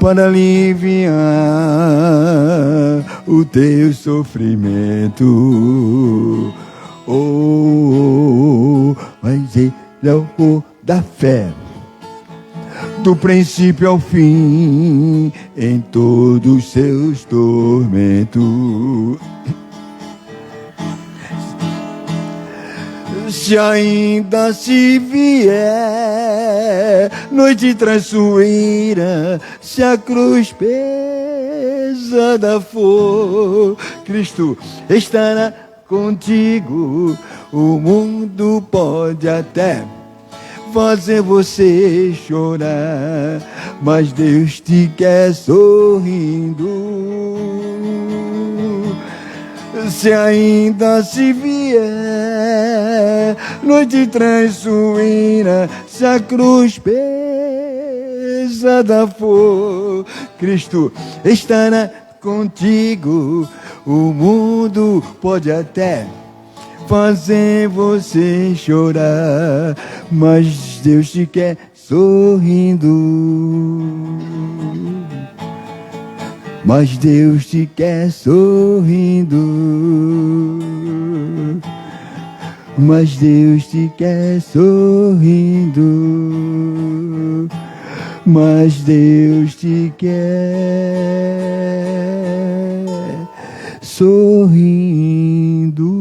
para aliviar o teu sofrimento. Mas ele é o amor da fé, do princípio ao fim, em todos os seus tormentos. Se ainda se vier noite traiçoeira, se a cruz pesada for, Cristo estará contigo. O mundo pode até fazer você chorar, mas Deus te quer sorrindo. Se ainda se vier noite traiçoeira, se a cruz pesada for, Cristo estará contigo. O mundo pode até fazer você chorar, mas Deus te quer sorrindo. Mas Deus te quer sorrindo. Mas Deus te quer sorrindo. Mas Deus te quer sorrindo.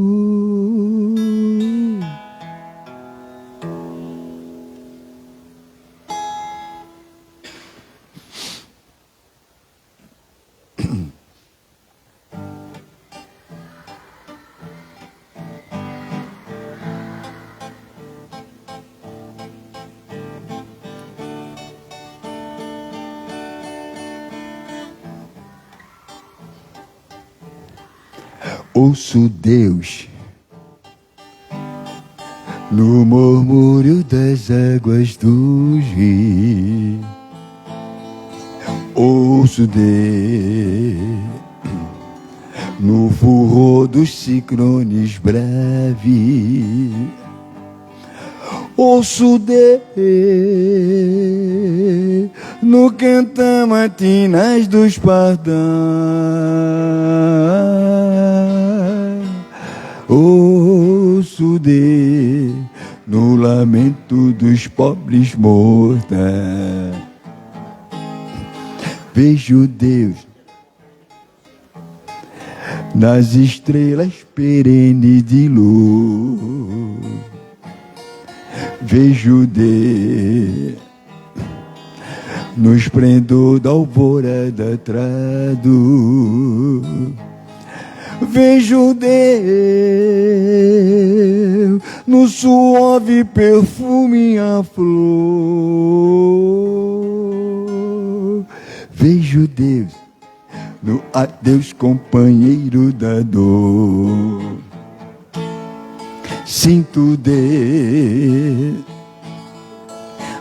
Ouço Deus no murmúrio das águas dos rios. Ouço Deus no furor dos ciclones breves. Ouço Deus no cantar matinais dos pardais. Ouço Deus no lamento dos pobres mortos. Vejo Deus nas estrelas perenes de luz. Vejo Deus no esplendor da alvorada trado. Vejo Deus no suave perfume a flor. Vejo Deus no adeus companheiro da dor. Sinto Deus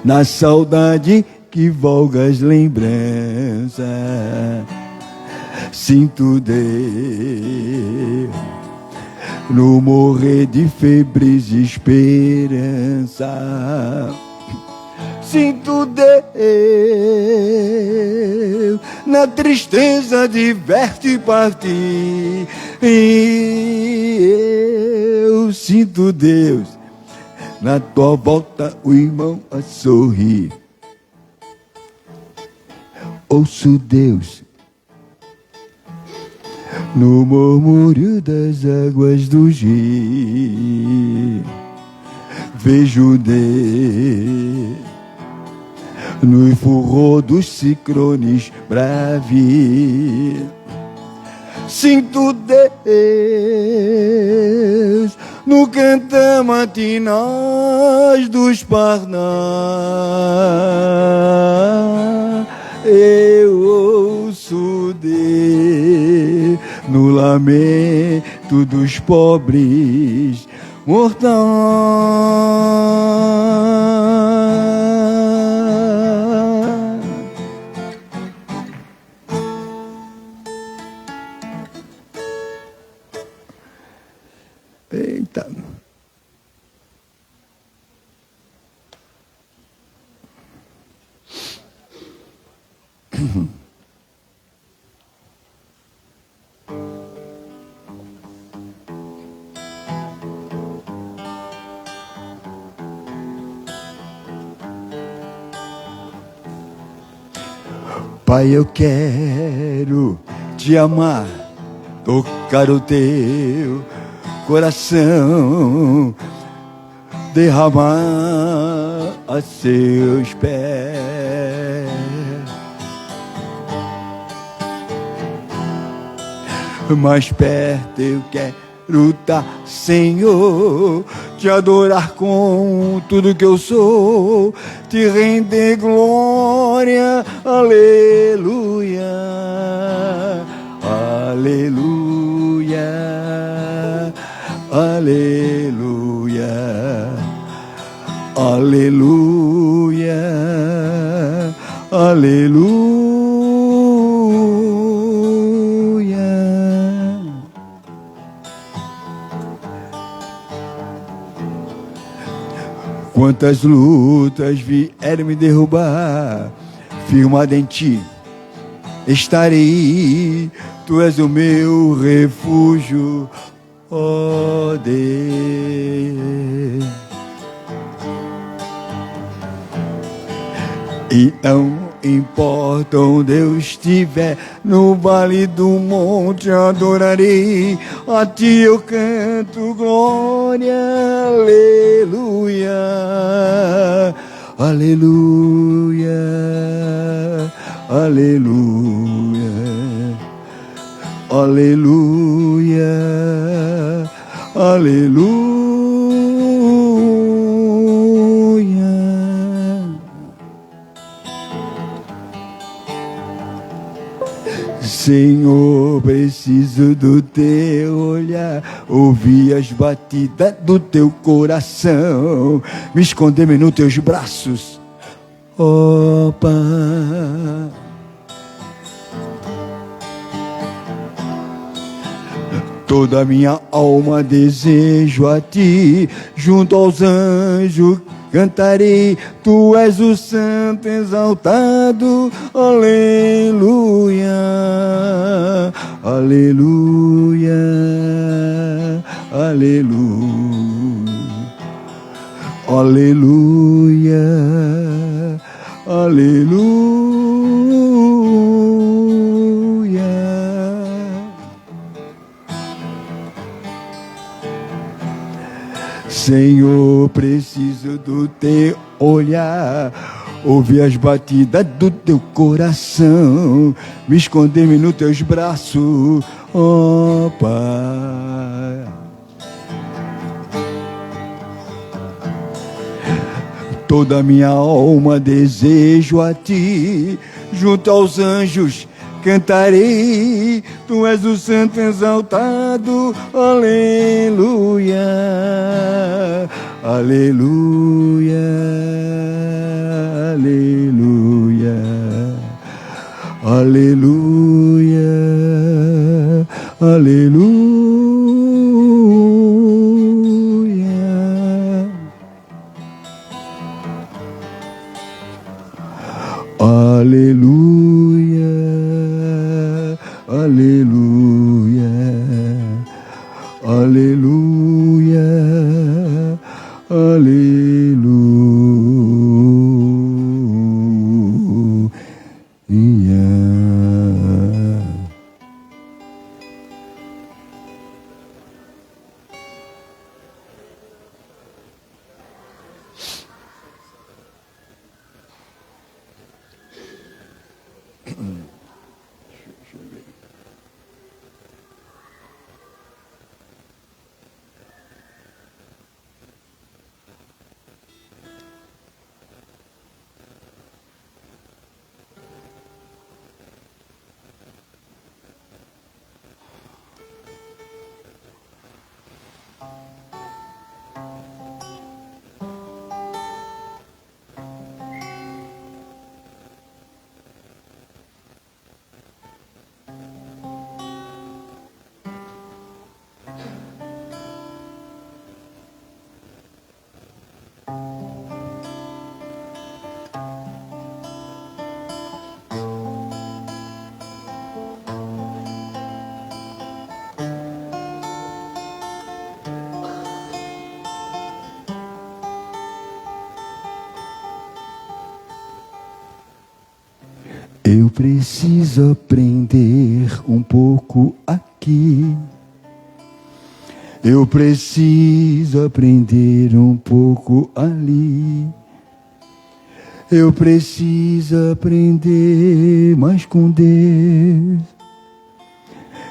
na saudade que volga as lembranças. Sinto Deus no morrer de febres esperança. Sinto Deus na tristeza de ver-te partir. Eu sinto Deus na tua volta, o irmão a sorrir. Ouço Deus no murmúrio das águas do rios. Vejo Deus no furor dos ciclones braves. Sinto Deus no cantar matinais dos pardais. Eu ouço Deus no lamento dos pobres mortais. Eita. Pai, eu quero te amar, tocar o teu coração, derramar a seus pés. Mais perto eu quero estar, Senhor, te adorar com tudo que eu sou, te render glória, aleluia, aleluia, aleluia, aleluia, aleluia. Quantas lutas vieram me derrubar, firmado em ti estarei, tu és o meu refúgio, ó Deus. E não importa onde eu estiver, no vale do monte adorarei, a ti eu canto glória, aleluia, aleluia, aleluia, aleluia, aleluia. Senhor, preciso do teu olhar, ouvir as batidas do teu coração, me esconder-me nos teus braços, ó Pai. Toda minha alma desejo a ti, junto aos anjos cantarei, tu és o santo exaltado, aleluia, aleluia, aleluia, aleluia, aleluia. Senhor, preciso do teu olhar, ouvir as batidas do teu coração, me esconder-me nos teus braços, ó Pai. Toda minha alma desejo a ti, junto aos anjos cantarei, tu és o santo exaltado, aleluia, aleluia, aleluia, aleluia, aleluia. Aleluia, aleluia, aleluia, aleluia. Eu preciso aprender um pouco aqui. Eu preciso aprender um pouco ali. Eu preciso aprender mais com Deus.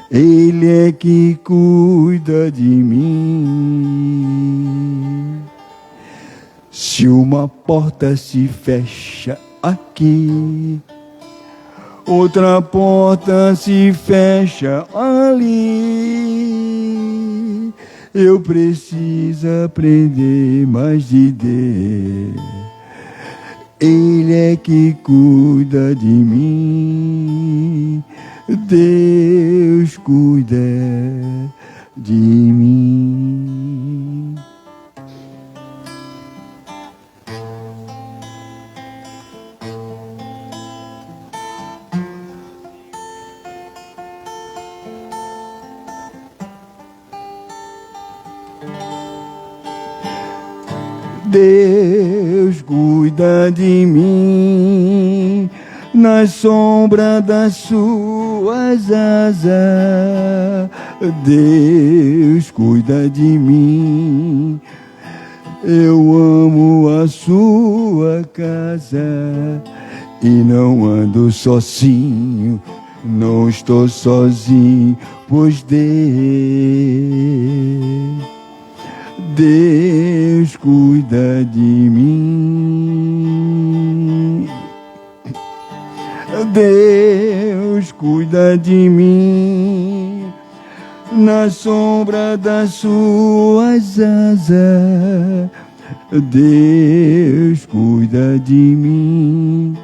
Ele é que cuida de mim. Se uma porta se fecha aqui, outra porta se fecha ali. Eu preciso aprender mais de Deus. Ele é que cuida de mim. Deus cuida de mim. Deus cuida de mim na sombra das suas asas. Deus cuida de mim. Eu amo a sua casa e não ando sozinho. Não estou sozinho, pois Deus cuida de mim. Deus cuida de mim na sombra das suas asas. Deus cuida de mim.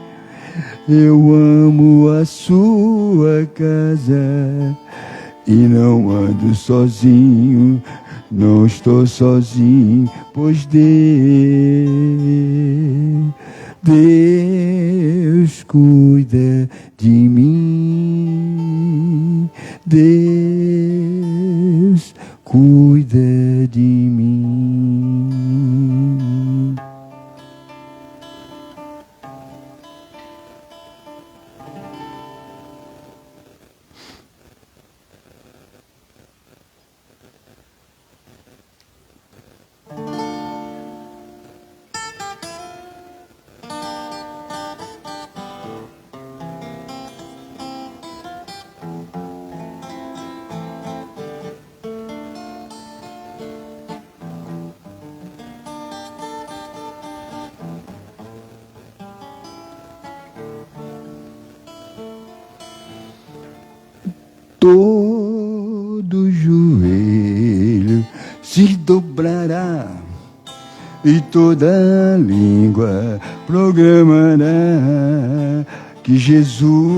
Eu amo a sua casa e não ando sozinho. Não estou sozinho, pois Deus cuida de mim. Deus cuida de mim. Todo joelho se dobrará e toda língua proclamará que Jesus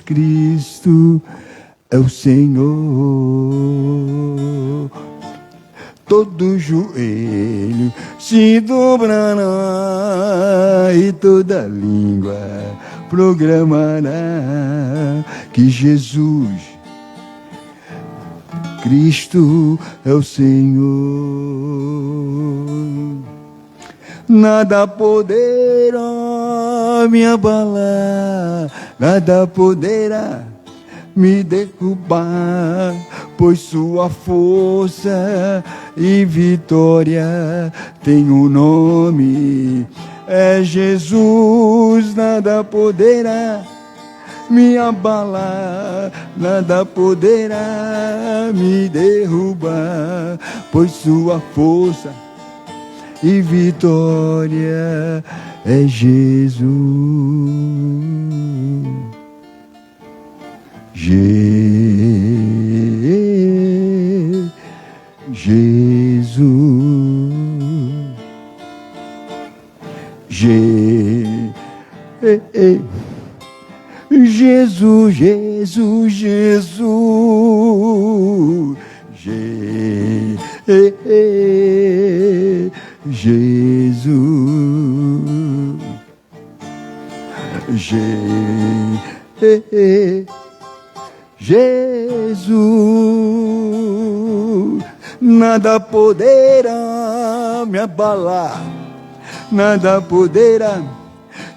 Cristo é o Senhor. Todo joelho se dobrará e toda língua proclamará que Jesus Cristo é o Senhor. Nada poderá me abalar, nada poderá me derrubar, pois sua força e vitória tem um nome. É Jesus, nada poderá me abalar, nada poderá me derrubar, pois sua força e vitória é Jesus. Jesus. Jesus, Jesus, Jesus, Jesus, nada poderá me abalar, nada poderá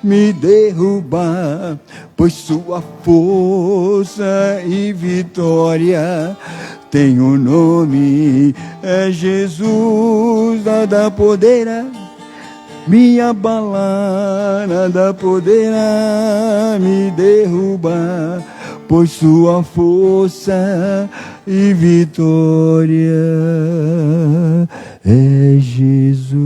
me derrubar, pois sua força e vitória tem um nome, é Jesus, nada poderá me abalar, nada poderá me derrubar, pois sua força e vitória é Jesus.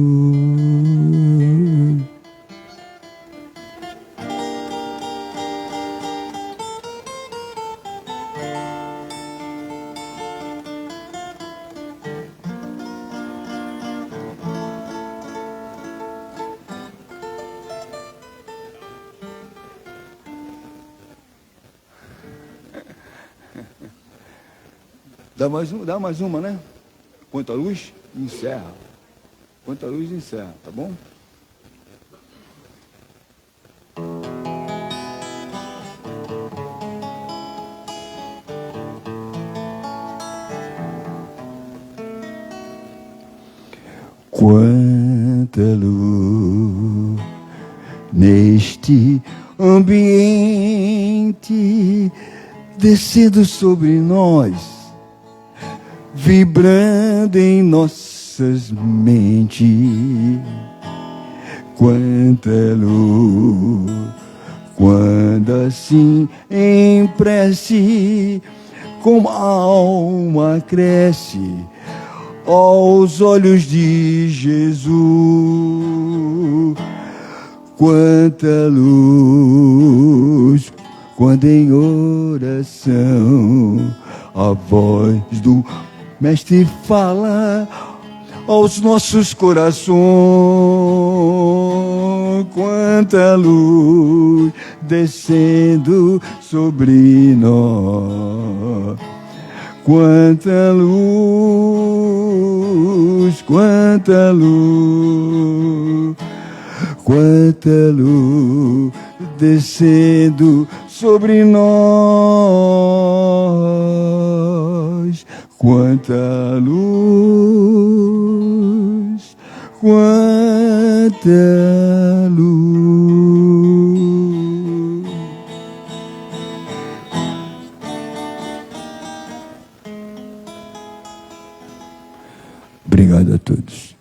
Dá mais uma, né? Põe a luz e encerra. Põe a luz e encerra, tá bom? Quanta luz neste ambiente descendo sobre nós, vibrando em nossas mentes. Quanta luz, quando assim em prece, como a alma cresce aos olhos de Jesus. Quanta luz, quando em oração a voz do Mestre fala aos nossos corações. Quanta luz descendo sobre nós. Quanta luz, quanta luz, quanta luz descendo sobre nós. Quanta luz, quanta luz. Obrigado a todos.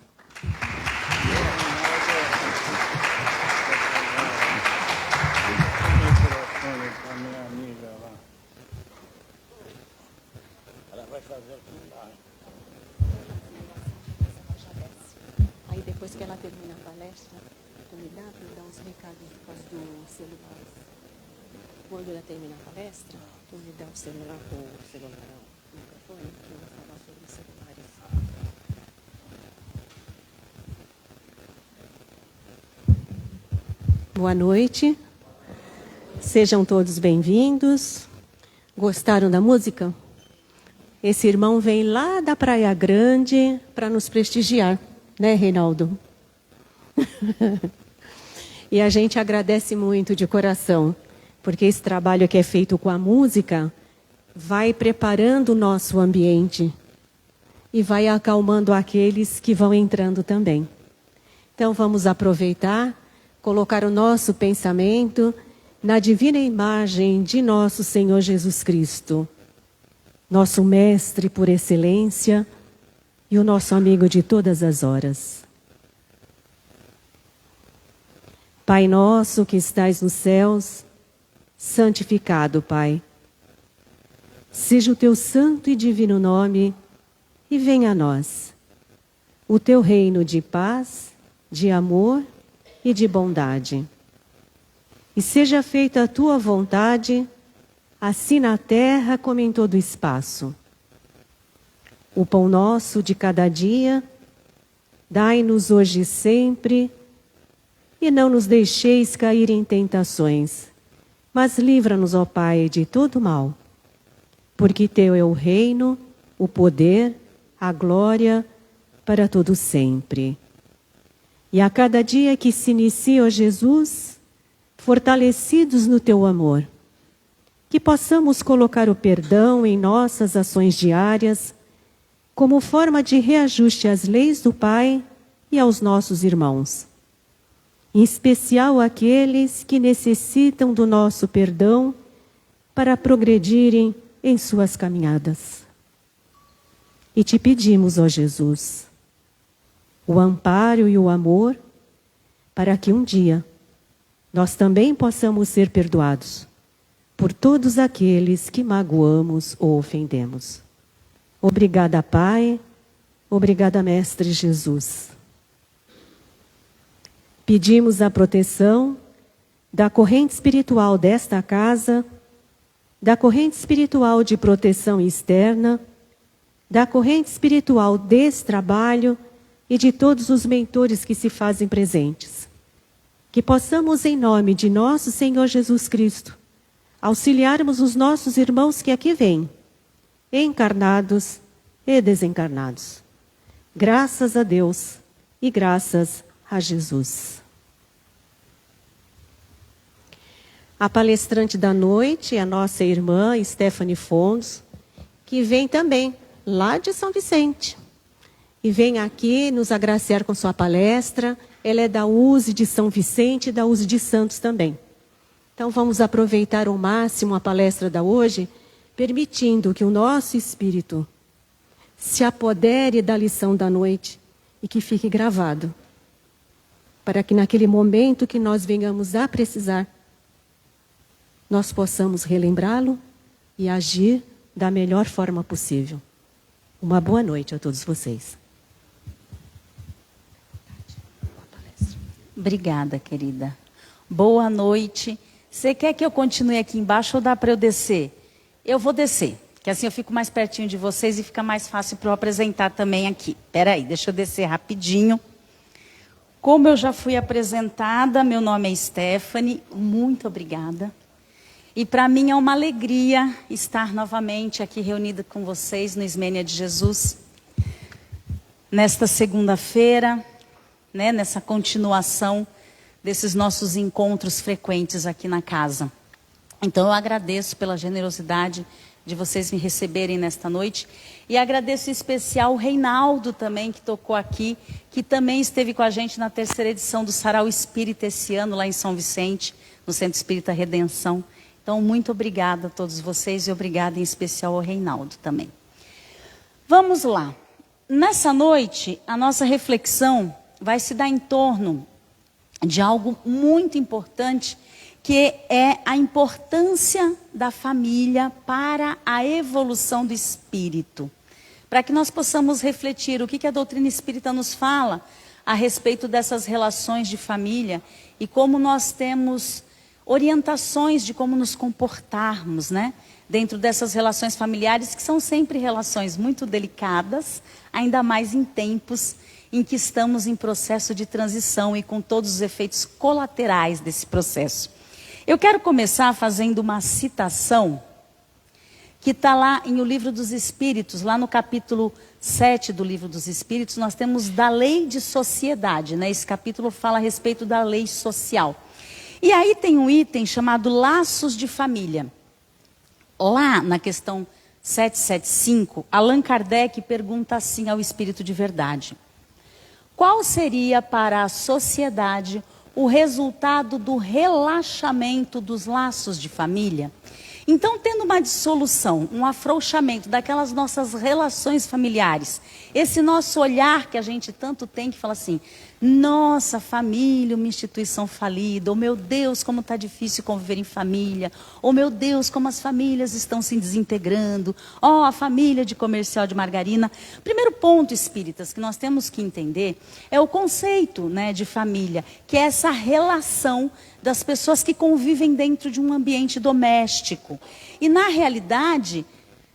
Aí depois que ela termina a palestra, tu me dá para eu dar uns recados por causa do celular. Quando ela termina a palestra, tu me dá o celular, o microfone, que eu vou falar sobre os celulares. Boa noite. Sejam todos bem-vindos. Gostaram da música? Esse irmão vem lá da Praia Grande para nos prestigiar, né, Reinaldo? E a gente agradece muito de coração, porque esse trabalho que é feito com a música vai preparando o nosso ambiente e vai acalmando aqueles que vão entrando também. Então vamos aproveitar, colocar o nosso pensamento na divina imagem de nosso Senhor Jesus Cristo, nosso mestre por excelência e o nosso amigo de todas as horas. Pai nosso que estais nos céus, santificado, Pai. Seja o teu santo e divino nome e venha a nós o teu reino de paz, de amor e de bondade. E seja feita a tua vontade, assim na terra como em todo o espaço. O pão nosso de cada dia, dai-nos hoje e sempre, e não nos deixeis cair em tentações, mas livra-nos, ó Pai, de todo mal. Porque teu é o reino, o poder, a glória, para todo sempre. E a cada dia que se inicia, ó Jesus, fortalecidos no teu amor, que possamos colocar o perdão em nossas ações diárias, como forma de reajuste às leis do Pai e aos nossos irmãos. em especial aqueles que necessitam do nosso perdão para progredirem em suas caminhadas. E te pedimos, ó Jesus, o amparo e o amor para que um dia nós também possamos ser perdoados por todos aqueles que magoamos ou ofendemos. Obrigada, Pai. Obrigada, Mestre Jesus. Pedimos a proteção da corrente espiritual desta casa, da corrente espiritual de proteção externa, da corrente espiritual desse trabalho e de todos os mentores que se fazem presentes. Que possamos, em nome de nosso Senhor Jesus Cristo, auxiliarmos os nossos irmãos que aqui vêm, encarnados e desencarnados. Graças a Deus e graças a Jesus. A palestrante da noite é a nossa irmã Stephanie Fondos, que vem também lá de São Vicente. E vem aqui nos agraciar com sua palestra. Ela é da USE de São Vicente e da USE de Santos também. Então vamos aproveitar ao máximo a palestra da hoje, permitindo que o nosso espírito se apodere da lição da noite e que fique gravado, para que naquele momento que nós venhamos a precisar, nós possamos relembrá-lo e agir da melhor forma possível. Uma boa noite a todos vocês. Obrigada, querida. Boa noite. Você quer que eu continue aqui embaixo ou dá para eu descer? Eu vou descer, que assim eu fico mais pertinho de vocês e fica mais fácil para eu apresentar também aqui. Espera aí, deixa eu descer rapidinho. Como eu já fui apresentada, meu nome é Stephanie, muito obrigada. E para mim é uma alegria estar novamente aqui reunida com vocês no Ismênia de Jesus. Nesta segunda-feira, né, nessa continuação desses nossos encontros frequentes aqui na casa. Então eu agradeço pela generosidade de vocês me receberem nesta noite. E agradeço em especial o Reinaldo também, que tocou aqui, que também esteve com a gente na 3ª edição do Sarau Espírita esse ano, lá em São Vicente, no Centro Espírita Redenção. Então, muito obrigada a todos vocês e obrigada em especial ao Reinaldo também. Vamos lá. Nessa noite, a nossa reflexão vai se dar em torno de algo muito importante, que é a importância da família para a evolução do espírito. Para que nós possamos refletir o que a doutrina espírita nos fala a respeito dessas relações de família e como nós temos orientações de como nos comportarmos, né? Dentro dessas relações familiares, que são sempre relações muito delicadas, ainda mais em tempos em que estamos em processo de transição e com todos os efeitos colaterais desse processo. Eu quero começar fazendo uma citação que está lá em O Livro dos Espíritos, lá no capítulo 7 do Livro dos Espíritos, nós temos da lei de sociedade, né? Esse capítulo fala a respeito da lei social. E aí tem um item chamado laços de família. Lá na questão 775, Allan Kardec pergunta assim ao Espírito de Verdade: qual seria para a sociedade o resultado do relaxamento dos laços de família? Então, tendo uma dissolução, um afrouxamento daquelas nossas relações familiares, esse nosso olhar que a gente tanto tem, que fala assim: nossa, família, uma instituição falida, oh meu Deus, como está difícil conviver em família, oh meu Deus, como as famílias estão se desintegrando, oh, a família de Comercial de Margarina. Primeiro ponto, espíritas, que nós temos que entender é o conceito, né, de família, que é essa relação das pessoas que convivem dentro de um ambiente doméstico. E na realidade,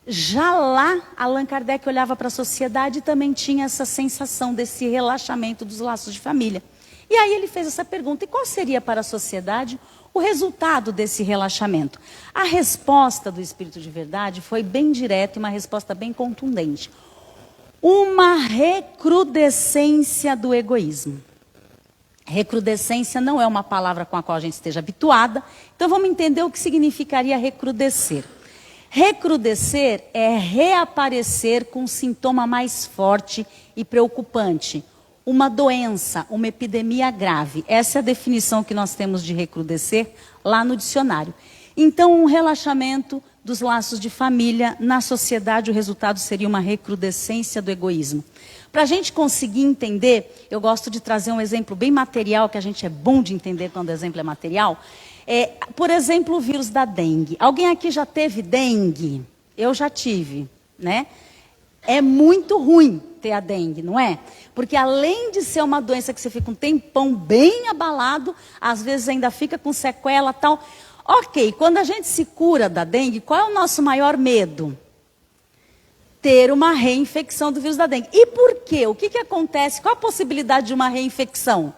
já lá, Allan Kardec olhava para a sociedade e também tinha essa sensação desse relaxamento dos laços de família. E aí ele fez essa pergunta: e qual seria para a sociedade o resultado desse relaxamento? A resposta do Espírito de Verdade foi bem direta e uma resposta bem contundente: uma recrudescência do egoísmo. Recrudescência não é uma palavra com a qual a gente esteja habituada, então vamos entender o que significaria recrudescer. Recrudescer é reaparecer com um sintoma mais forte e preocupante. uma doença, uma epidemia grave. Essa é a definição que nós temos de recrudescer lá no dicionário. Então, um relaxamento dos laços de família na sociedade, o resultado seria uma recrudescência do egoísmo. Para a gente conseguir entender, eu gosto de trazer um exemplo bem material, que a gente é bom de entender quando o exemplo é material. Por exemplo, o vírus da dengue. Alguém aqui já teve dengue? Eu já tive, né? É muito ruim ter a dengue, não é? Porque além de ser uma doença que você fica um tempão bem abalado, às vezes ainda fica com sequela e tal. Ok, quando a gente se cura da dengue, qual é o nosso maior medo? Ter uma reinfecção do vírus da dengue. E por quê? O que acontece? Qual a possibilidade de uma reinfecção?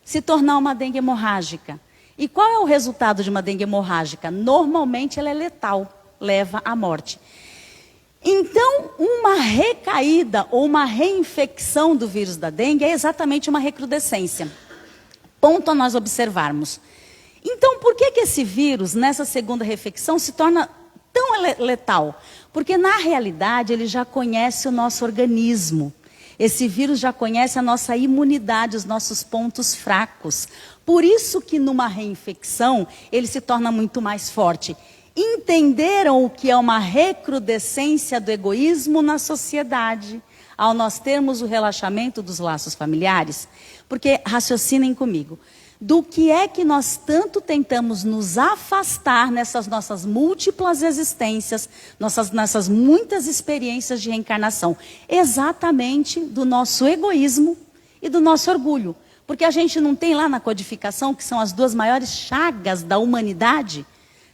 Se tornar uma dengue hemorrágica. E qual é o resultado de uma dengue hemorrágica? Normalmente ela é letal, leva à morte. Então, uma recaída ou uma reinfecção do vírus da dengue é exatamente uma recrudescência. Ponto a nós observarmos. Então, por que esse vírus, nessa segunda reinfecção, se torna tão letal? Porque, na realidade, ele já conhece o nosso organismo. Esse vírus já conhece a nossa imunidade, os nossos pontos fracos. Por isso que, numa reinfecção, ele se torna muito mais forte. Entenderam o que é uma recrudescência do egoísmo na sociedade, ao nós termos o relaxamento dos laços familiares? Porque, raciocinem comigo, do que é que nós tanto tentamos nos afastar nessas nossas múltiplas existências, nessas muitas experiências de reencarnação? Exatamente do nosso egoísmo e do nosso orgulho. Porque a gente não tem lá na codificação, que são as duas maiores chagas da humanidade,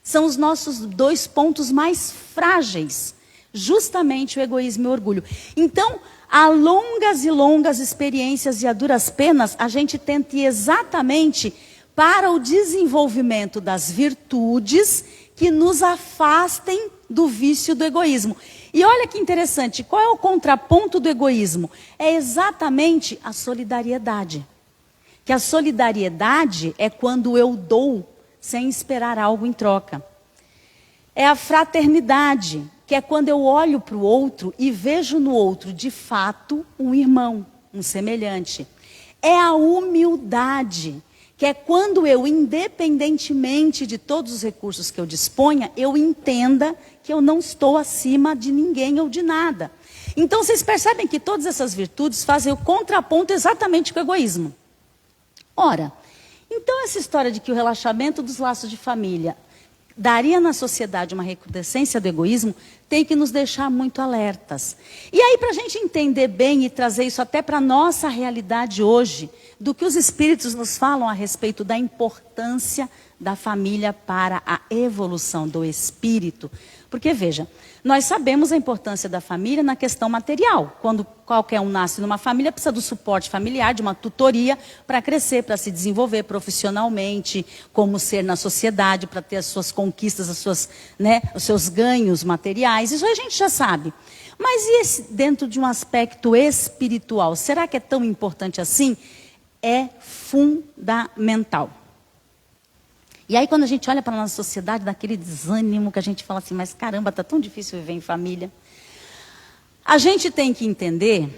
são os nossos dois pontos mais frágeis, justamente o egoísmo e o orgulho. Então, há longas e longas experiências e a duras penas, a gente tenta ir exatamente para o desenvolvimento das virtudes que nos afastem do vício do egoísmo. E olha que interessante, qual é o contraponto do egoísmo? É exatamente a solidariedade. Que a solidariedade é quando eu dou sem esperar algo em troca. É a fraternidade, que é quando eu olho para o outro e vejo no outro, de fato, um irmão, um semelhante. É a humildade, que é quando eu, independentemente de todos os recursos que eu disponha, eu entenda que eu não estou acima de ninguém ou de nada. Então, vocês percebem que todas essas virtudes fazem o contraponto exatamente com o egoísmo. Ora, então essa história de que o relaxamento dos laços de família daria na sociedade uma recrudescência do egoísmo, tem que nos deixar muito alertas. E aí, para a gente entender bem e trazer isso até para a nossa realidade hoje, do que os espíritos nos falam a respeito da importância da família para a evolução do espírito. Porque, veja, nós sabemos a importância da família na questão material. Quando qualquer um nasce numa família, precisa do suporte familiar, de uma tutoria para crescer, para se desenvolver profissionalmente, como ser na sociedade, para ter as suas conquistas, os seus ganhos materiais. Isso a gente já sabe. Mas e esse, dentro de um aspecto espiritual, será que é tão importante assim? É fundamental. E aí, quando a gente olha para a nossa sociedade, daquele desânimo que a gente fala assim, mas caramba, está tão difícil viver em família. A gente tem que entender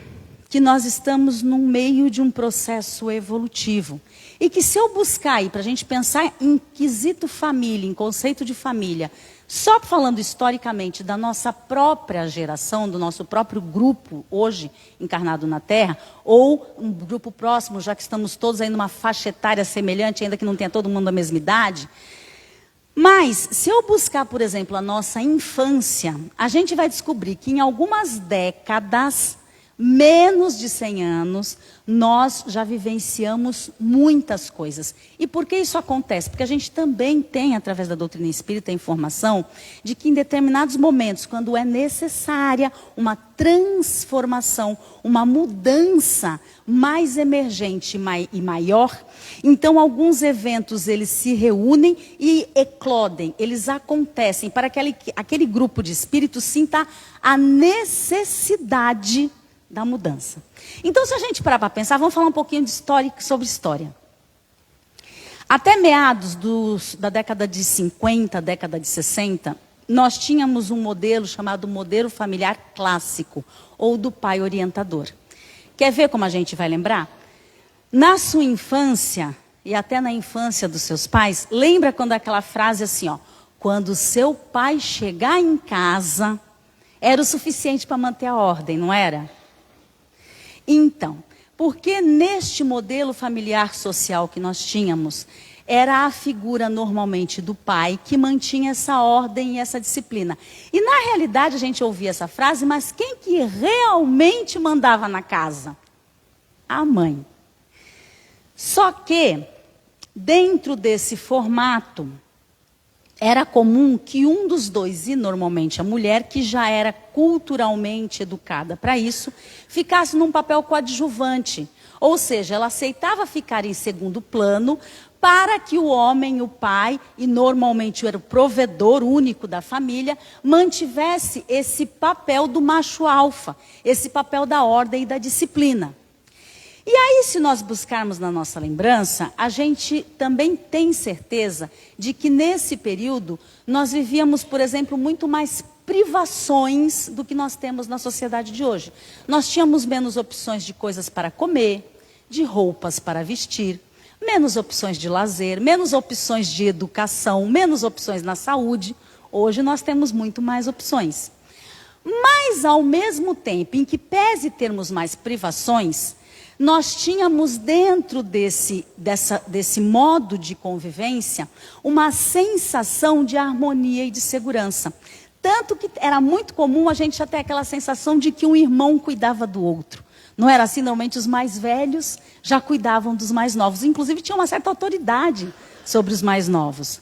que nós estamos no meio de um processo evolutivo. E que se eu buscar aí, para a gente pensar em quesito família, em conceito de família, só falando historicamente da nossa própria geração, do nosso próprio grupo hoje encarnado na Terra, ou um grupo próximo, já que estamos todos aí numa faixa etária semelhante, ainda que não tenha todo mundo a mesma idade. Mas, se eu buscar, por exemplo, a nossa infância, a gente vai descobrir que em algumas décadas, menos de 100 anos, nós já vivenciamos muitas coisas. E por que isso acontece? Porque a gente também tem, através da doutrina espírita, a informação de que em determinados momentos, quando é necessária uma transformação, uma mudança mais emergente e maior, então alguns eventos eles se reúnem e eclodem, eles acontecem para que aquele grupo de espíritos sinta a necessidade da mudança. Então, se a gente parar para pensar, vamos falar um pouquinho de história, sobre história. Até meados da década de 50, década de 60, nós tínhamos um modelo chamado modelo familiar clássico, ou do pai orientador. Quer ver como a gente vai lembrar? Na sua infância, e até na infância dos seus pais, lembra quando aquela frase assim, ó, quando seu pai chegar em casa, era o suficiente para manter a ordem, não era? Então, porque neste modelo familiar social que nós tínhamos, era a figura normalmente do pai que mantinha essa ordem e essa disciplina. E na realidade a gente ouvia essa frase, mas quem que realmente mandava na casa? A mãe. Só que, dentro desse formato, era comum que um dos dois, e normalmente a mulher, que já era culturalmente educada para isso, ficasse num papel coadjuvante. Ou seja, ela aceitava ficar em segundo plano para que o homem, o pai, e normalmente era o provedor único da família, mantivesse esse papel do macho alfa, esse papel da ordem e da disciplina. E aí, se nós buscarmos na nossa lembrança, a gente também tem certeza de que nesse período nós vivíamos, por exemplo, muito mais privações do que nós temos na sociedade de hoje. Nós tínhamos menos opções de coisas para comer, de roupas para vestir, menos opções de lazer, menos opções de educação, menos opções na saúde. Hoje nós temos muito mais opções. Mas, ao mesmo tempo em que pese termos mais privações, nós tínhamos dentro desse modo de convivência uma sensação de harmonia e de segurança. Tanto que era muito comum a gente já ter aquela sensação de que um irmão cuidava do outro. Não era assim? Normalmente os mais velhos já cuidavam dos mais novos. Inclusive tinha uma certa autoridade sobre os mais novos.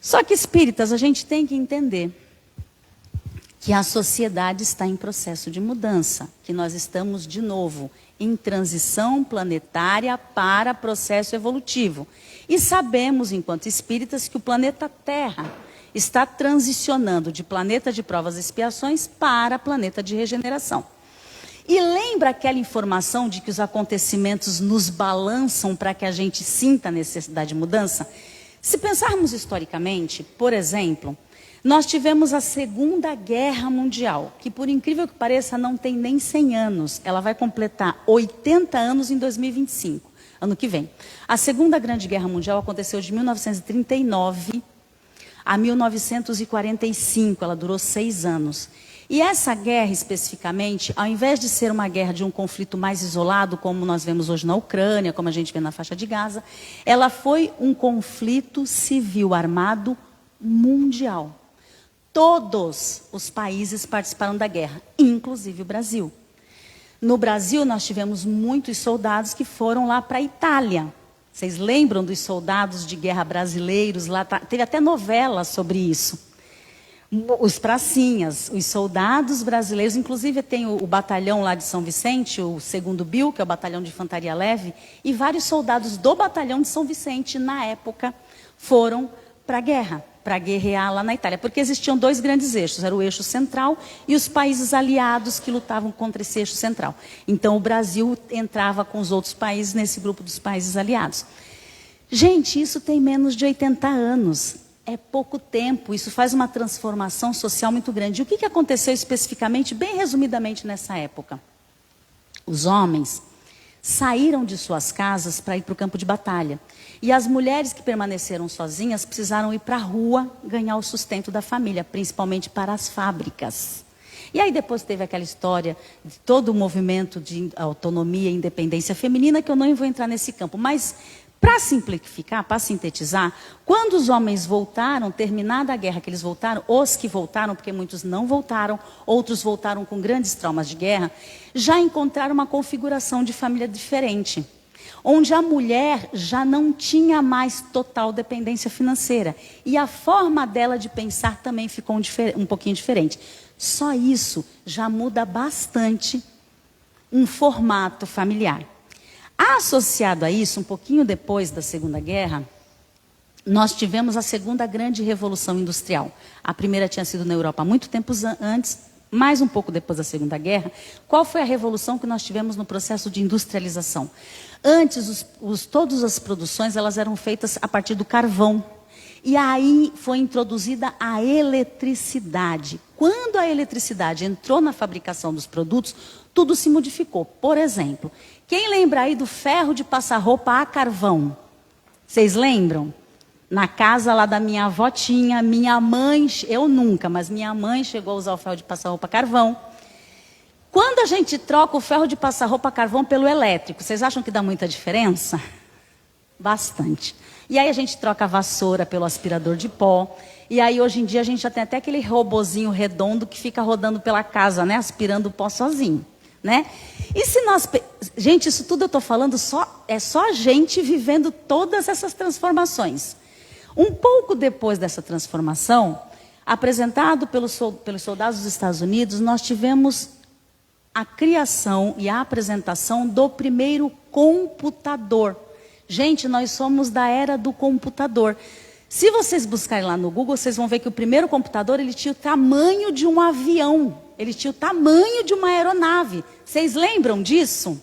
Só que, espíritas, a gente tem que entender que a sociedade está em processo de mudança, que nós estamos, de novo, em transição planetária para processo evolutivo. E sabemos, enquanto espíritas, que o planeta Terra está transicionando de planeta de provas e expiações para planeta de regeneração. E lembra aquela informação de que os acontecimentos nos balançam para que a gente sinta a necessidade de mudança? Se pensarmos historicamente, por exemplo, nós tivemos a Segunda Guerra Mundial, que por incrível que pareça não tem nem 100 anos. Ela vai completar 80 anos em 2025, ano que vem. A Segunda Grande Guerra Mundial aconteceu de 1939 a 1945, ela durou 6 anos. E essa guerra especificamente, ao invés de ser uma guerra de um conflito mais isolado, como nós vemos hoje na Ucrânia, como a gente vê na faixa de Gaza, ela foi um conflito civil armado mundial. Todos os países participaram da guerra, inclusive o Brasil. No Brasil, nós tivemos muitos soldados que foram lá para a Itália. Vocês lembram dos soldados de guerra brasileiros? Lá teve até novela sobre isso. Os pracinhas, os soldados brasileiros, inclusive tem o batalhão lá de São Vicente, o 2º BIL, que é o batalhão de infantaria leve, e vários soldados do batalhão de São Vicente, na época, foram para a guerra, para guerrear lá na Itália, porque existiam 2 grandes eixos, era o eixo central e os países aliados que lutavam contra esse eixo central. Então o Brasil entrava com os outros países nesse grupo dos países aliados. Gente, isso tem menos de 80 anos. É pouco tempo, isso faz uma transformação social muito grande. E o que aconteceu especificamente, bem resumidamente nessa época? Os homens saíram de suas casas para ir para o campo de batalha. E as mulheres que permaneceram sozinhas precisaram ir para a rua ganhar o sustento da família, principalmente para as fábricas. E aí depois teve aquela história de todo o movimento de autonomia e independência feminina, que eu não vou entrar nesse campo, mas para simplificar, para sintetizar, quando os homens voltaram, terminada a guerra que eles voltaram, os que voltaram, porque muitos não voltaram, outros voltaram com grandes traumas de guerra, já encontraram uma configuração de família diferente, onde a mulher já não tinha mais total dependência financeira. E a forma dela de pensar também ficou um pouquinho diferente. Só isso já muda bastante um formato familiar. Associado a isso, um pouquinho depois da Segunda Guerra, nós tivemos a segunda grande revolução industrial. A primeira tinha sido na Europa há muito tempo antes, mais um pouco depois da Segunda Guerra. Qual foi a revolução que nós tivemos no processo de industrialização? Antes, todas as produções elas eram feitas a partir do carvão. E aí foi introduzida a eletricidade. Quando a eletricidade entrou na fabricação dos produtos, tudo se modificou. Por exemplo, quem lembra aí do ferro de passar roupa a carvão? Vocês lembram? Na casa lá da minha avó tinha, minha mãe, eu nunca, mas minha mãe chegou a usar o ferro de passar roupa a carvão. Quando a gente troca o ferro de passar roupa a carvão pelo elétrico, vocês acham que dá muita diferença? Bastante. E aí a gente troca a vassoura pelo aspirador de pó. E aí hoje em dia a gente já tem até aquele robozinho redondo que fica rodando pela casa, né? Aspirando o pó sozinho, né? E se nós... Gente, isso tudo eu estou falando é só a gente vivendo todas essas transformações. Um pouco depois dessa transformação, apresentado pelos soldados dos Estados Unidos, nós tivemos a criação e a apresentação do primeiro computador. Gente, nós somos da era do computador. Se vocês buscarem lá no Google, vocês vão ver que o primeiro computador, ele tinha o tamanho de um avião. Ele tinha o tamanho de uma aeronave. Vocês lembram disso?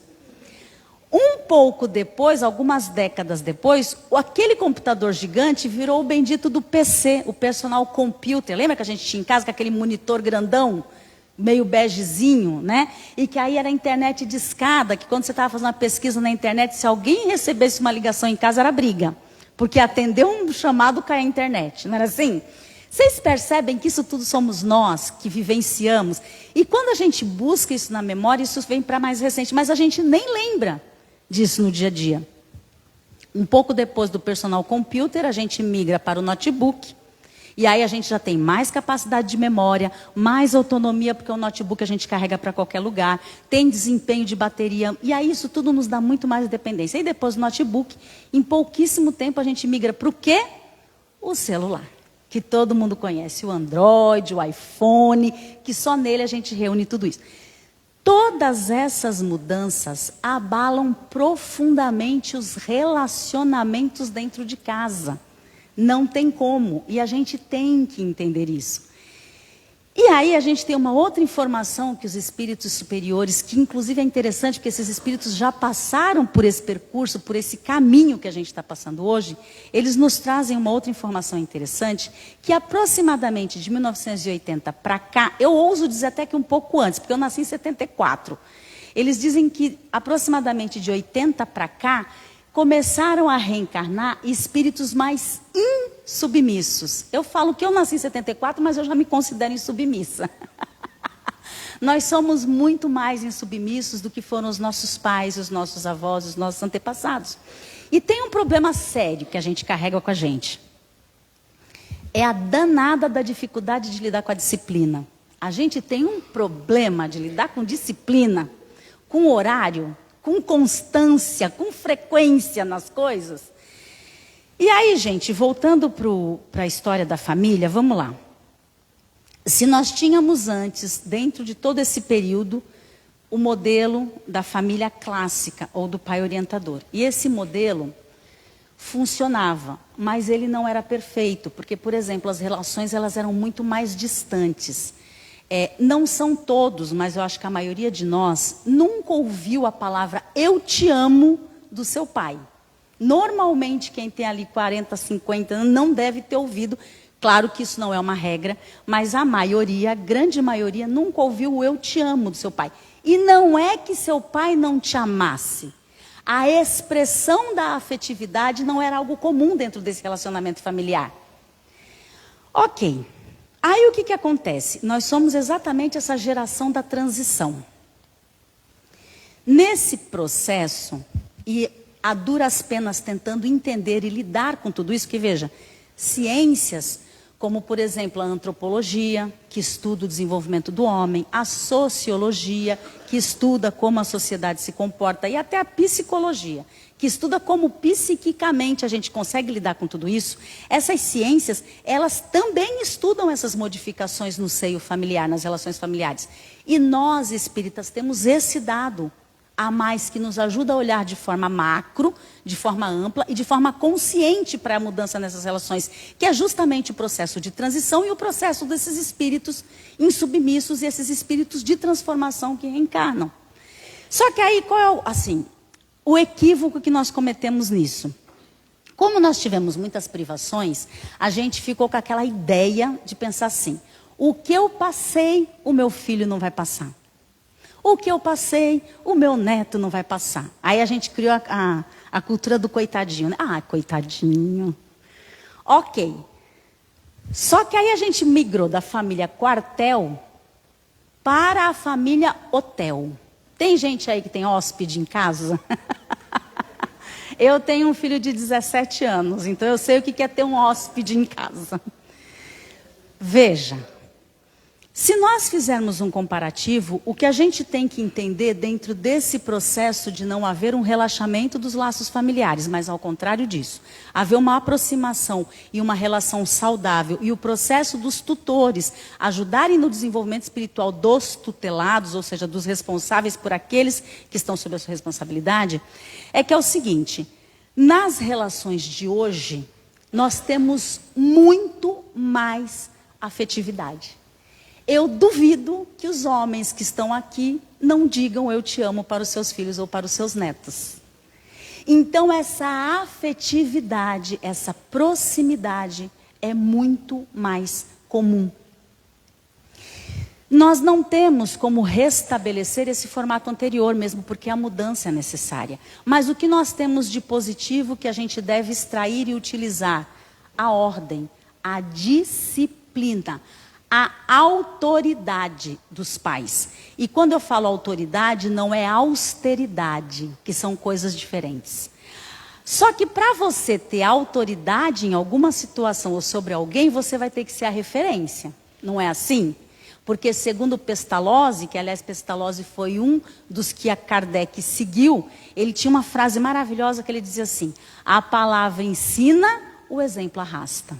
Um pouco depois, algumas décadas depois, aquele computador gigante virou o bendito do PC, o personal computer. Lembra que a gente tinha em casa com aquele monitor grandão, meio begezinho, né? E que aí era a internet de escada, que quando você estava fazendo uma pesquisa na internet, se alguém recebesse uma ligação em casa, era briga. Porque atender um chamado caia a internet, não era assim? Vocês percebem que isso tudo somos nós que vivenciamos? E quando a gente busca isso na memória, isso vem para mais recente, mas a gente nem lembra disso no dia a dia. Um pouco depois do personal computer, a gente migra para o notebook. E aí a gente já tem mais capacidade de memória, mais autonomia, porque o notebook a gente carrega para qualquer lugar, tem desempenho de bateria, e aí isso tudo nos dá muito mais dependência. E depois do notebook, em pouquíssimo tempo a gente migra para o quê? O celular, que todo mundo conhece, o Android, o iPhone, que só nele a gente reúne tudo isso. Todas essas mudanças abalam profundamente os relacionamentos dentro de casa. Não tem como, e a gente tem que entender isso. E aí a gente tem uma outra informação que os espíritos superiores, que inclusive é interessante, porque esses espíritos já passaram por esse percurso, por esse caminho que a gente está passando hoje, eles nos trazem uma outra informação interessante, que aproximadamente de 1980 para cá, eu ouso dizer até que um pouco antes, porque eu nasci em 74, eles dizem que aproximadamente de 80 para cá, começaram a reencarnar espíritos mais insubmissos. Eu falo que eu nasci em 74, mas eu já me considero insubmissa. Nós somos muito mais insubmissos do que foram os nossos pais, os nossos avós, os nossos antepassados. E tem um problema sério que a gente carrega com a gente. É a danada da dificuldade de lidar com a disciplina. A gente tem um problema de lidar com disciplina, com horário, com constância, com frequência nas coisas. E aí, gente, voltando para a história da família, vamos lá. Se nós tínhamos antes, dentro de todo esse período, o modelo da família clássica, ou do pai orientador. E esse modelo funcionava, mas ele não era perfeito, porque, por exemplo, as relações elas eram muito mais distantes. Não são todos, mas eu acho que a maioria de nós nunca ouviu a palavra eu te amo do seu pai. Normalmente quem tem ali 40, 50 anos não deve ter ouvido. Claro que isso não é uma regra, mas a maioria, a grande maioria, nunca ouviu o eu te amo do seu pai. E não é que seu pai não te amasse. A expressão da afetividade não era algo comum dentro desse relacionamento familiar. Ok. Aí o que acontece? Nós somos exatamente essa geração da transição. Nesse processo, e a duras penas tentando entender e lidar com tudo isso, que veja, ciências como, por exemplo, a antropologia, que estuda o desenvolvimento do homem, a sociologia, que estuda como a sociedade se comporta, e até a psicologia, que estuda como psiquicamente a gente consegue lidar com tudo isso. Essas ciências, elas também estudam essas modificações no seio familiar, nas relações familiares. E nós, espíritas, temos esse dado a mais que nos ajuda a olhar de forma macro, de forma ampla e de forma consciente para a mudança nessas relações, que é justamente o processo de transição e o processo desses espíritos insubmissos e esses espíritos de transformação que reencarnam. Só que aí qual é o equívoco que nós cometemos nisso? Como nós tivemos muitas privações, a gente ficou com aquela ideia de pensar assim: o que eu passei, o meu filho não vai passar. O que eu passei, o meu neto não vai passar. Aí a gente criou a cultura do coitadinho, né? Ah, coitadinho. Ok. Só que aí a gente migrou da família quartel para a família hotel. Tem gente aí que tem hóspede em casa? Eu tenho um filho de 17 anos, então eu sei o que é ter um hóspede em casa. Veja, se nós fizermos um comparativo, o que a gente tem que entender dentro desse processo de não haver um relaxamento dos laços familiares, mas ao contrário disso, haver uma aproximação e uma relação saudável e o processo dos tutores ajudarem no desenvolvimento espiritual dos tutelados, ou seja, dos responsáveis por aqueles que estão sob a sua responsabilidade, é que é o seguinte, nas relações de hoje, nós temos muito mais afetividade. Eu duvido que os homens que estão aqui não digam eu te amo para os seus filhos ou para os seus netos. Então essa afetividade, essa proximidade é muito mais comum. Nós não temos como restabelecer esse formato anterior, mesmo porque a mudança é necessária. Mas o que nós temos de positivo que a gente deve extrair e utilizar? A ordem, a disciplina, a autoridade dos pais. E quando eu falo autoridade, não é austeridade, que são coisas diferentes. Só que para você ter autoridade em alguma situação ou sobre alguém, você vai ter que ser a referência. Não é assim? Porque segundo Pestalozzi, que aliás Pestalozzi foi um dos que a Kardec seguiu, ele tinha uma frase maravilhosa que ele dizia assim, a palavra ensina, o exemplo arrasta.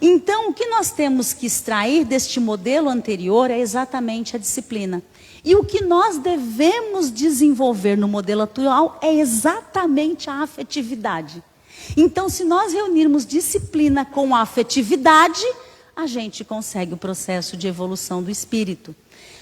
Então, o que nós temos que extrair deste modelo anterior é exatamente a disciplina. E o que nós devemos desenvolver no modelo atual é exatamente a afetividade. Então, se nós reunirmos disciplina com a afetividade, a gente consegue o processo de evolução do espírito.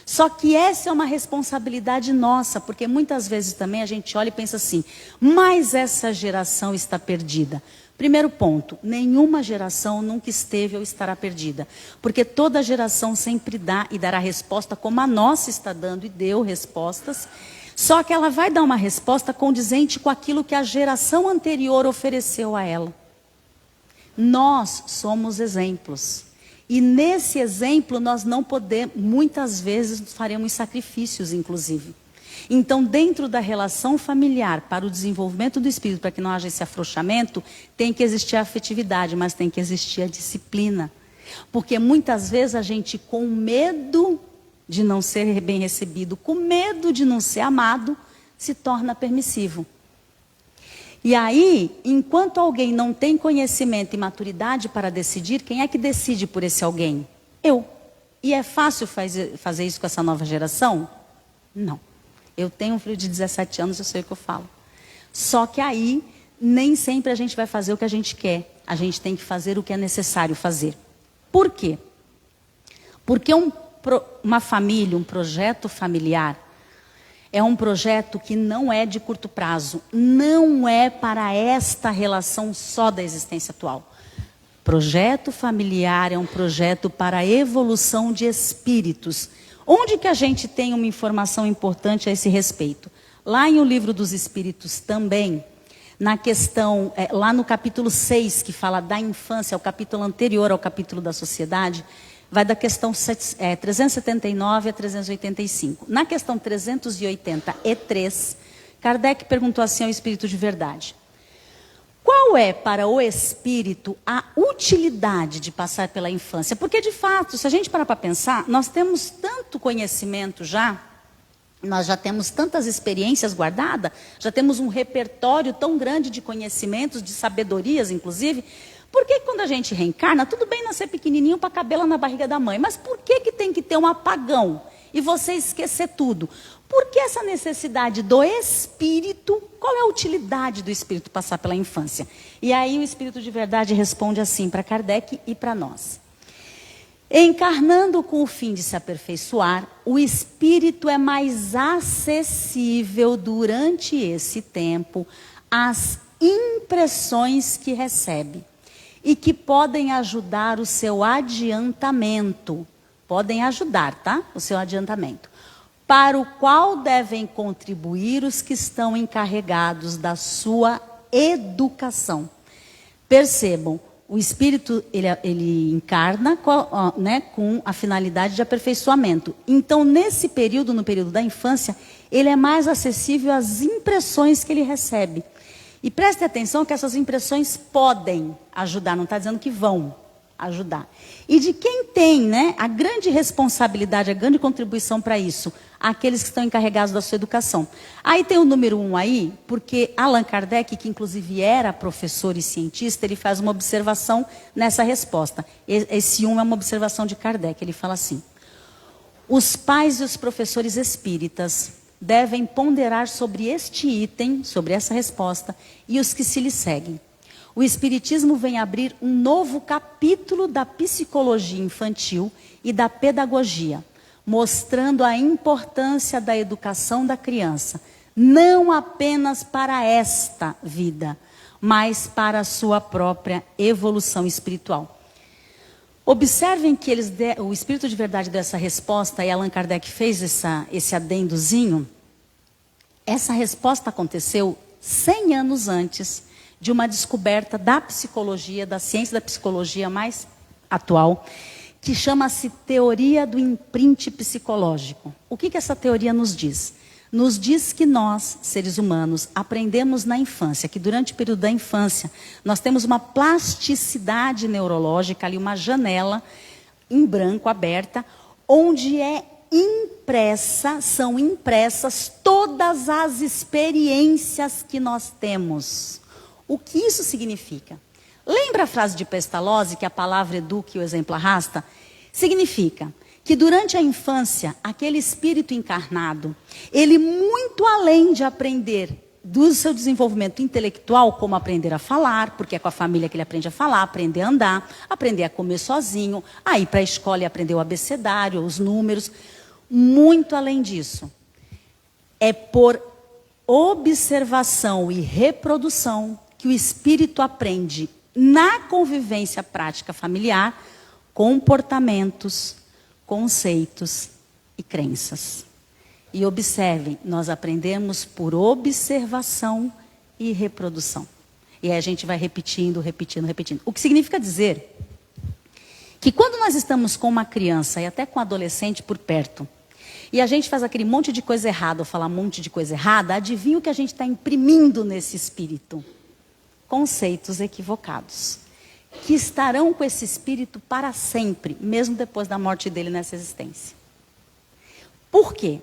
Só que essa é uma responsabilidade nossa, porque muitas vezes também a gente olha e pensa assim, mas essa geração está perdida. Primeiro ponto, nenhuma geração nunca esteve ou estará perdida. Porque toda geração sempre dá e dará resposta como a nossa está dando e deu respostas. Só que ela vai dar uma resposta condizente com aquilo que a geração anterior ofereceu a ela. Nós somos exemplos. E nesse exemplo nós não podemos, muitas vezes faremos sacrifícios inclusive. Então, dentro da relação familiar, para o desenvolvimento do espírito, para que não haja esse afrouxamento, tem que existir a afetividade, mas tem que existir a disciplina. Porque muitas vezes a gente, com medo de não ser bem recebido, com medo de não ser amado, se torna permissivo. E aí, enquanto alguém não tem conhecimento e maturidade para decidir, quem é que decide por esse alguém? Eu. E é fácil fazer isso com essa nova geração? Não. Eu tenho um filho de 17 anos, eu sei o que eu falo. Só que aí, nem sempre a gente vai fazer o que a gente quer. A gente tem que fazer o que é necessário fazer. Por quê? Porque uma família, um projeto familiar, é um projeto que não é de curto prazo. Não é para esta relação só da existência atual. Projeto familiar é um projeto para a evolução de espíritos. Onde que a gente tem uma informação importante a esse respeito? Lá em O Livro dos Espíritos também, na questão, lá no capítulo 6, que fala da infância, o capítulo anterior ao capítulo da sociedade, vai da questão 379 a 385. Na questão 383, Kardec perguntou assim ao Espírito de Verdade. Qual é para o espírito a utilidade de passar pela infância? Porque de fato, se a gente parar para pensar, nós temos tanto conhecimento já, nós já temos tantas experiências guardadas, já temos um repertório tão grande de conhecimentos, de sabedorias inclusive, por que quando a gente reencarna, tudo bem nascer pequenininho para caber lá na barriga da mãe, mas por que tem que ter um apagão e você esquecer tudo? Por que essa necessidade do espírito? Qual é a utilidade do espírito passar pela infância? E aí o Espírito de Verdade responde assim para Kardec e para nós. Encarnando com o fim de se aperfeiçoar, o espírito é mais acessível durante esse tempo às impressões que recebe e que podem ajudar o seu adiantamento. Podem ajudar, tá? O seu adiantamento. para o qual devem contribuir os que estão encarregados da sua educação. Percebam, o Espírito, ele encarna com a finalidade de aperfeiçoamento. Então, nesse período, no período da infância, ele é mais acessível às impressões que ele recebe. E preste atenção que essas impressões podem ajudar, não está dizendo que vão ajudar. E de quem tem, a grande responsabilidade, a grande contribuição para isso? Aqueles que estão encarregados da sua educação. Aí tem o número 1 aí, porque Allan Kardec, que inclusive era professor e cientista, ele faz uma observação nessa resposta. Esse 1 é uma observação de Kardec, ele fala assim: os pais e os professores espíritas devem ponderar sobre este item, sobre essa resposta, e os que se lhe seguem. O Espiritismo vem abrir um novo capítulo da psicologia infantil e da pedagogia, mostrando a importância da educação da criança, não apenas para esta vida, mas para a sua própria evolução espiritual. Observem que o Espírito de Verdade deu essa resposta, e Allan Kardec fez esse adendozinho. Essa resposta aconteceu 100 anos antes de uma descoberta da psicologia, da ciência da psicologia mais atual, que chama-se teoria do imprint psicológico. O que essa teoria nos diz? Nos diz que nós, seres humanos, aprendemos na infância, que durante o período da infância, nós temos uma plasticidade neurológica, ali uma janela em branco aberta, onde são impressas todas as experiências que nós temos. O que isso significa? Lembra a frase de Pestalozzi, que a palavra educa e o exemplo arrasta? Significa que durante a infância, aquele espírito encarnado, ele muito além de aprender do seu desenvolvimento intelectual, como aprender a falar, porque é com a família que ele aprende a falar, aprender a andar, aprender a comer sozinho, a ir para a escola e aprender o abecedário, os números, muito além disso. É por observação e reprodução que o espírito aprende na convivência prática familiar comportamentos, conceitos e crenças. E observem, nós aprendemos por observação e reprodução. E aí a gente vai repetindo. O que significa dizer que quando nós estamos com uma criança e até com um adolescente por perto, e a gente faz aquele monte de coisa errada, ou fala um monte de coisa errada, adivinha o que a gente está imprimindo nesse espírito? Conceitos equivocados, que estarão com esse espírito para sempre, mesmo depois da morte dele nessa existência. Por quê?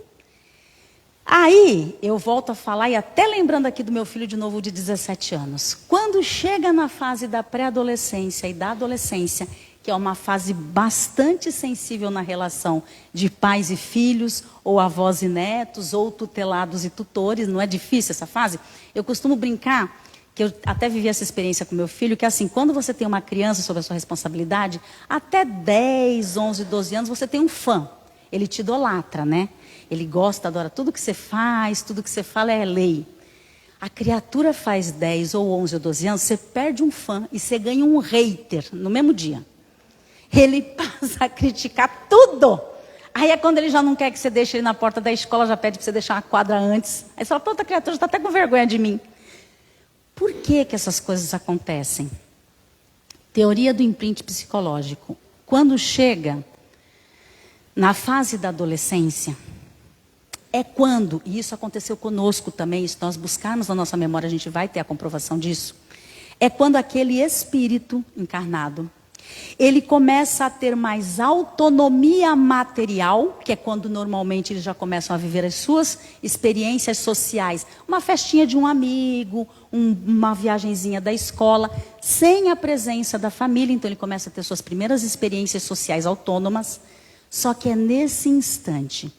Aí, eu volto a falar, e até lembrando aqui do meu filho de novo de 17 anos. Quando chega na fase da pré-adolescência e da adolescência, que é uma fase bastante sensível na relação de pais e filhos, ou avós e netos, ou tutelados e tutores, não é difícil essa fase? Eu costumo brincar, que eu até vivi essa experiência com meu filho, que assim, quando você tem uma criança sob a sua responsabilidade, até 10, 11, 12 anos, você tem um fã. Ele te idolatra, né? Ele gosta, adora tudo que você faz, tudo que você fala é lei. A criatura faz 10 ou 11 ou 12 anos, você perde um fã e você ganha um hater no mesmo dia. Ele passa a criticar tudo. Aí é quando ele já não quer que você deixe ele na porta da escola, já pede para você deixar uma quadra antes. Aí você fala, pronto, a criatura já está até com vergonha de mim. Por que essas coisas acontecem? Teoria do imprint psicológico. Quando chega na fase da adolescência, é quando, e isso aconteceu conosco também, se nós buscarmos na nossa memória, a gente vai ter a comprovação disso, é quando aquele espírito encarnado, ele começa a ter mais autonomia material, que é quando normalmente eles já começam a viver as suas experiências sociais. Uma festinha de um amigo, uma viagenzinha da escola, sem a presença da família. Então ele começa a ter suas primeiras experiências sociais autônomas. Só que é nesse instante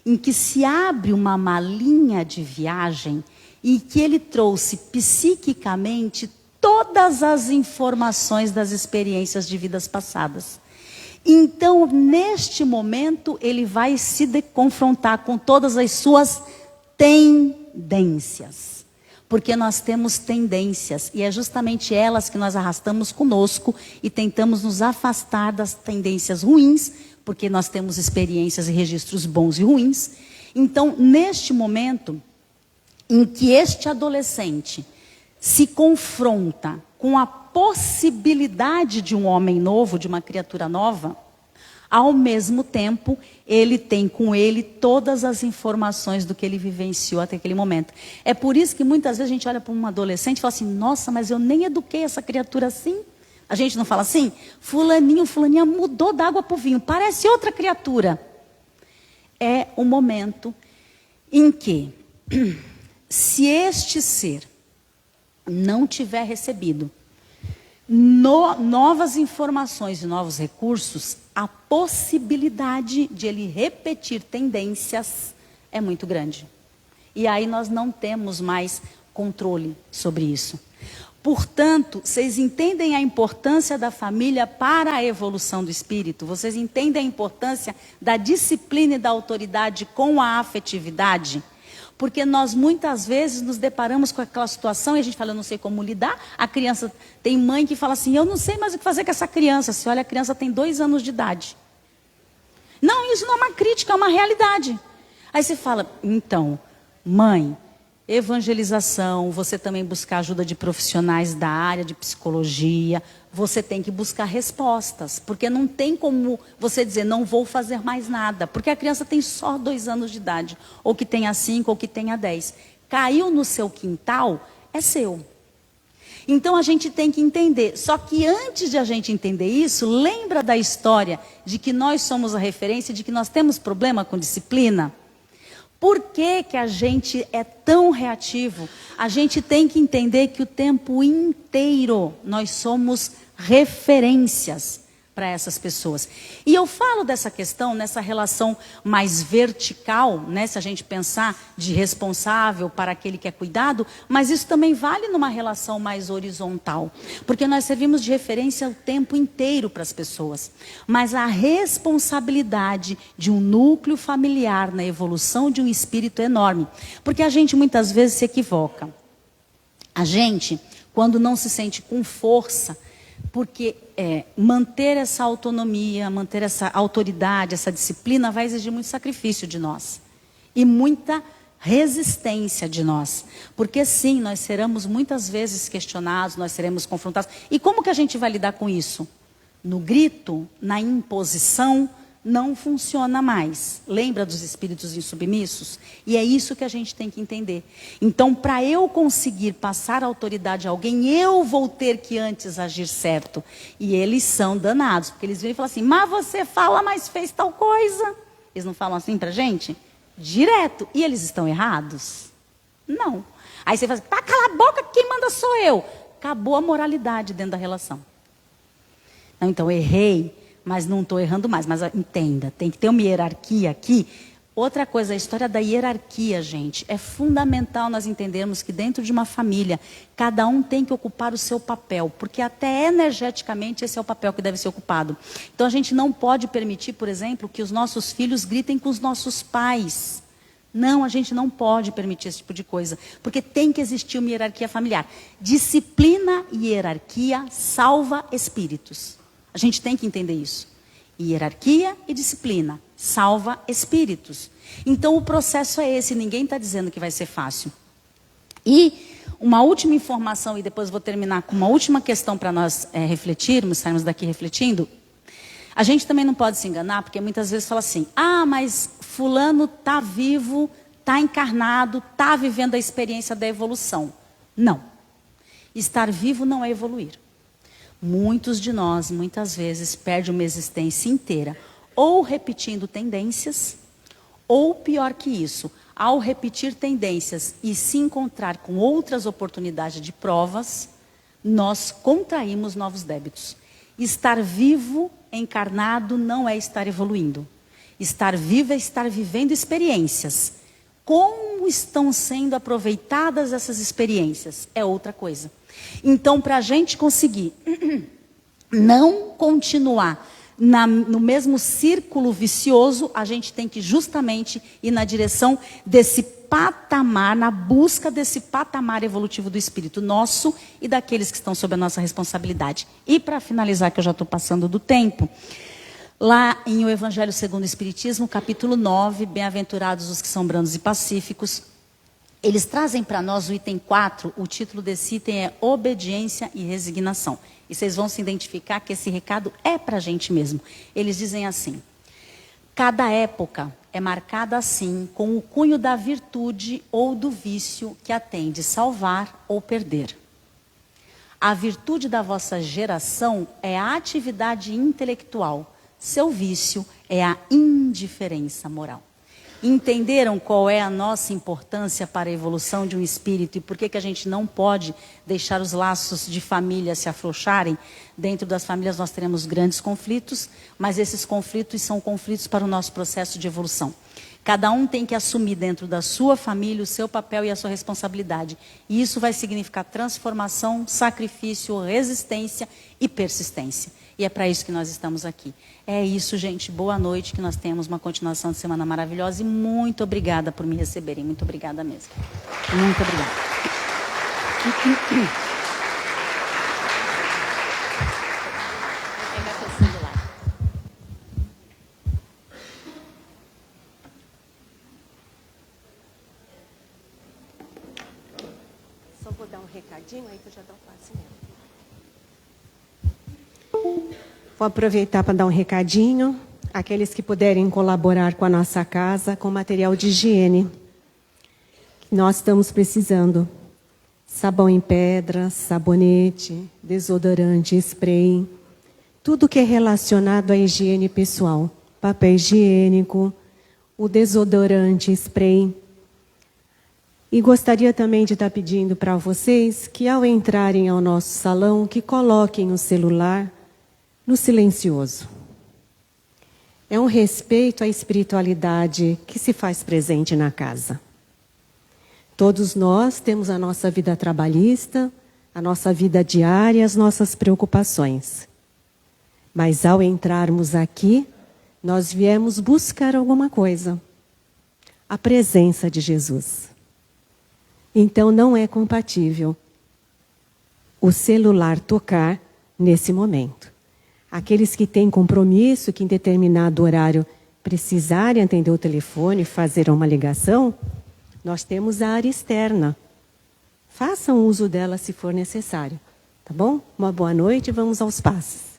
em que se abre uma malinha de viagem e que ele trouxe psiquicamente todas as informações das experiências de vidas passadas. Então, neste momento, ele vai se confrontar com todas as suas tendências. Porque nós temos tendências, e é justamente elas que nós arrastamos conosco e tentamos nos afastar das tendências ruins, porque nós temos experiências e registros bons e ruins. Então, neste momento em que este adolescente se confronta com a possibilidade de um homem novo, de uma criatura nova, ao mesmo tempo, ele tem com ele todas as informações do que ele vivenciou até aquele momento. É por isso que muitas vezes a gente olha para um adolescente e fala assim, nossa, mas eu nem eduquei essa criatura assim. A gente não fala assim? Fulaninho, fulaninha mudou da água para o vinho, parece outra criatura. É o momento em que, se este ser não tiver recebido novas informações e novos recursos, a possibilidade de ele repetir tendências é muito grande. E aí nós não temos mais controle sobre isso. Portanto, vocês entendem a importância da família para a evolução do espírito? Vocês entendem a importância da disciplina e da autoridade com a afetividade? Porque nós muitas vezes nos deparamos com aquela situação e a gente fala, eu não sei como lidar. A criança, tem mãe que fala assim, eu não sei mais o que fazer com essa criança. Se olha, a criança tem 2 anos de idade. Não, isso não é uma crítica, é uma realidade. Aí você fala, então, mãe, evangelização, você também buscar ajuda de profissionais da área de psicologia, você tem que buscar respostas, porque não tem como você dizer, não vou fazer mais nada, porque a criança tem só 2 anos de idade, ou que tenha 5, ou que tenha 10. Caiu no seu quintal, é seu. Então a gente tem que entender, só que antes de a gente entender isso, lembra da história de que nós somos a referência, de que nós temos problema com disciplina? Por que que a gente é tão reativo? A gente tem que entender que o tempo inteiro nós somos referências para essas pessoas. E eu falo dessa questão nessa relação mais vertical, né? Se a gente pensar de responsável para aquele que é cuidado, mas isso também vale numa relação mais horizontal, porque nós servimos de referência o tempo inteiro para as pessoas. Mas a responsabilidade de um núcleo familiar na evolução de um espírito é enorme, porque a gente muitas vezes se equivoca. A gente, quando não se sente com força, porque manter essa autonomia, manter essa autoridade, essa disciplina vai exigir muito sacrifício de nós. E muita resistência de nós. Porque sim, nós seremos muitas vezes questionados, nós seremos confrontados. E como que a gente vai lidar com isso? No grito, na imposição, não funciona mais. Lembra dos espíritos insubmissos? E é isso que a gente tem que entender. Então, para eu conseguir passar a autoridade a alguém, eu vou ter que antes agir certo. E eles são danados, porque eles vêm e falam assim, mas você fala, mas fez tal coisa. Eles não falam assim pra gente? Direto. E eles estão errados? Não. Aí você fala assim, cala a boca, quem manda sou eu. Acabou a moralidade dentro da relação. Então, errei, mas não estou errando mais. Mas entenda, tem que ter uma hierarquia aqui. Outra coisa, a história da hierarquia, gente. É fundamental nós entendermos que dentro de uma família, cada um tem que ocupar o seu papel. Porque até energeticamente esse é o papel que deve ser ocupado. Então a gente não pode permitir, por exemplo, que os nossos filhos gritem com os nossos pais. Não, a gente não pode permitir esse tipo de coisa. Porque tem que existir uma hierarquia familiar. Disciplina e hierarquia salva espíritos. A gente tem que entender isso. Hierarquia e disciplina salva espíritos. Então o processo é esse, ninguém está dizendo que vai ser fácil. E uma última informação, e depois vou terminar com uma última questão para nós refletirmos, sairmos daqui refletindo. A gente também não pode se enganar, porque muitas vezes fala assim, mas fulano está vivo, está encarnado, está vivendo a experiência da evolução. Não. Estar vivo não é evoluir. Muitos de nós, muitas vezes, perdem uma existência inteira, ou repetindo tendências, ou pior que isso, ao repetir tendências e se encontrar com outras oportunidades de provas, nós contraímos novos débitos. Estar vivo, encarnado, não é estar evoluindo. Estar vivo é estar vivendo experiências. Como estão sendo aproveitadas essas experiências? É outra coisa. Então, para a gente conseguir não continuar no mesmo círculo vicioso, a gente tem que justamente ir na direção desse patamar, na busca desse patamar evolutivo do espírito nosso e daqueles que estão sob a nossa responsabilidade. E para finalizar, que eu já estou passando do tempo, Lá em O Evangelho segundo o Espiritismo, capítulo 9, Bem-aventurados os que são brandos e pacíficos, eles trazem para nós o item 4, o título desse item é Obediência e Resignação. E vocês vão se identificar que esse recado é para a gente mesmo. Eles dizem assim: cada época é marcada assim, com o cunho da virtude ou do vício que a tem de salvar ou perder. A virtude da vossa geração é a atividade intelectual, seu vício é a indiferença moral. Entenderam qual é a nossa importância para a evolução de um espírito e por que a gente não pode deixar os laços de família se afrouxarem? Dentro das famílias nós teremos grandes conflitos, mas esses conflitos são conflitos para o nosso processo de evolução. Cada um tem que assumir dentro da sua família o seu papel e a sua responsabilidade. E isso vai significar transformação, sacrifício, resistência e persistência. E é para isso que nós estamos aqui. É isso, gente. Boa noite, que nós tenhamos uma continuação de semana maravilhosa. E muito obrigada por me receberem. Muito obrigada mesmo. Muito obrigada. Vou pegar teu celular. Só vou dar um recadinho, aí que eu já dou passe mesmo. Vou aproveitar para dar um recadinho. Aqueles que puderem colaborar com a nossa casa, com material de higiene. Nós estamos precisando. Sabão em pedra, sabonete, desodorante, spray. Tudo que é relacionado à higiene pessoal. Papel higiênico, o desodorante, spray. E gostaria também de estar pedindo para vocês que, ao entrarem ao nosso salão, que coloquem o celular no silencioso. É um respeito à espiritualidade que se faz presente na casa. Todos nós temos a nossa vida trabalhista, a nossa vida diária, as nossas preocupações. Mas ao entrarmos aqui, nós viemos buscar alguma coisa. A presença de Jesus. Então não é compatível o celular tocar nesse momento. Aqueles que têm compromisso, que em determinado horário precisarem atender o telefone, fazer uma ligação, nós temos a área externa. Façam uso dela se for necessário. Tá bom? Uma boa noite e vamos aos passos.